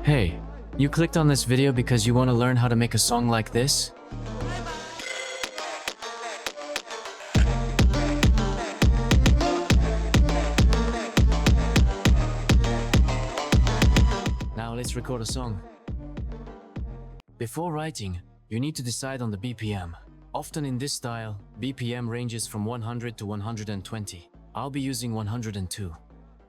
Hey, you clicked on this video because you want to learn how to make a song like this? Now let's record a song. Before writing, you need to decide on the BPM. Often in this style, BPM ranges from 100 to 120. I'll be using 102.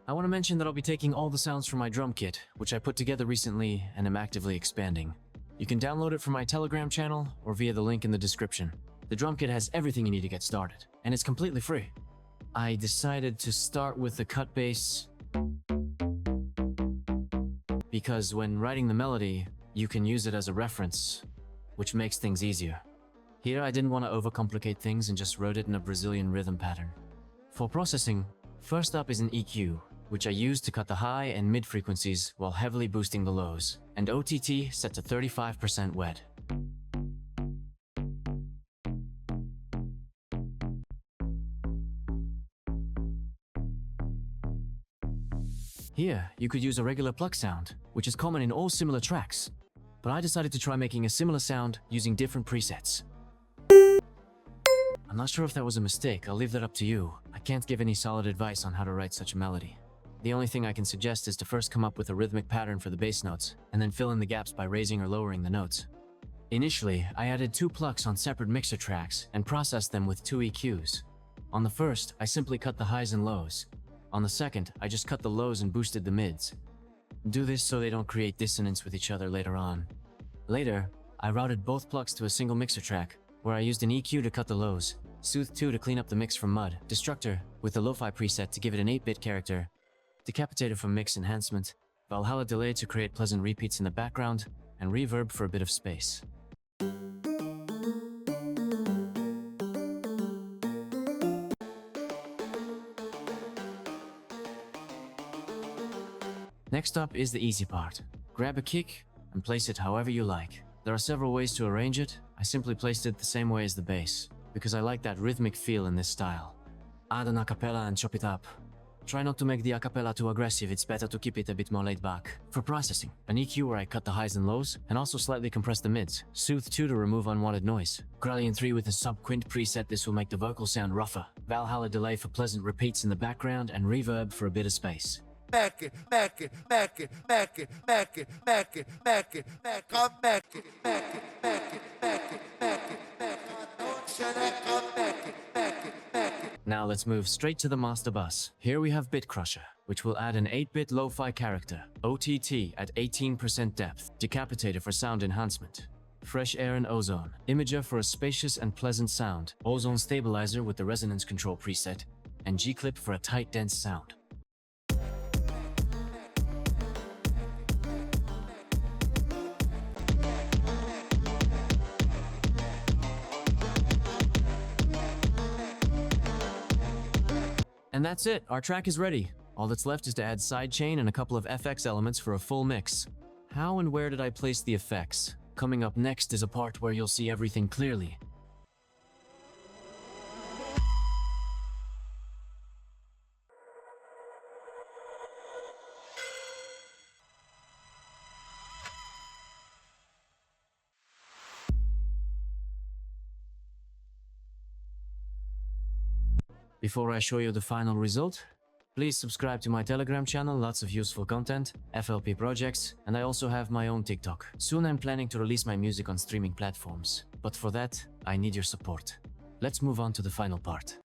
I want to mention that I'll be taking all the sounds from my drum kit, which I put together recently and am actively expanding. You can download it from my Telegram channel or via the link in the description. The drum kit has everything you need to get started, and it's completely free. I decided to start with the cut bass because when writing the melody, you can use it as a reference, which makes things easier. Here I didn't want to overcomplicate things and just wrote it in a Brazilian rhythm pattern. For processing, first up is an EQ, which I use to cut the high and mid frequencies while heavily boosting the lows, and OTT set to 35% wet. Here, you could use a regular pluck sound, which is common in all similar tracks, but I decided to try making a similar sound using different presets. I'm not sure if that was a mistake, I'll leave that up to you. I can't give any solid advice on how to write such a melody. The only thing I can suggest is to first come up with a rhythmic pattern for the bass notes, and then fill in the gaps by raising or lowering the notes. Initially, I added 2 plucks on separate mixer tracks and processed them with 2 EQs. On the first, I simply cut the highs and lows. On the second, I just cut the lows and boosted the mids. Do this so they don't create dissonance with each other later on. Later, I routed both plucks to a single mixer track, where I used an EQ to cut the lows, Soothe 2 to clean up the mix from mud, Destructor with the lo-fi preset to give it an 8-bit character, Decapitator for mix enhancement, Valhalla delay to create pleasant repeats in the background, and reverb for a bit of space. Next up is the easy part. Grab a kick and place it however you like. There are several ways to arrange it. I simply placed it the same way as the bass, because I like that rhythmic feel in this style. Add an acapella and chop it up. Try not to make the acapella too aggressive, it's better to keep it a bit more laid back. For processing, an EQ where I cut the highs and lows, and also slightly compress the mids. Soothe 2 to remove unwanted noise. Grallion 3 with a sub-quint preset, this will make the vocal sound rougher. Valhalla delay for pleasant repeats in the background, and reverb for a bit of space. Back it, back it, back it, back it, back it, back it, back it, come back it, back it, back it, back it, back it, back it, don't shut up, come back it, back it, back it. Now let's move straight to the master bus. Here we have Bit Crusher, which will add an 8-bit lo-fi character, OTT at 18% depth, Decapitator for sound enhancement, Fresh Air and Ozone, Imager for a spacious and pleasant sound, Ozone Stabilizer with the resonance control preset, and G-Clip for a tight, dense sound. And that's it, our track is ready. All that's left is to add sidechain and a couple of FX elements for a full mix. How and where did I place the effects? Coming up next is a part where you'll see everything clearly. Before I show you the final result, please subscribe to my Telegram channel, lots of useful content, FLP projects, and I also have my own TikTok. Soon I'm planning to release my music on streaming platforms, but for that, I need your support. Let's move on to the final part.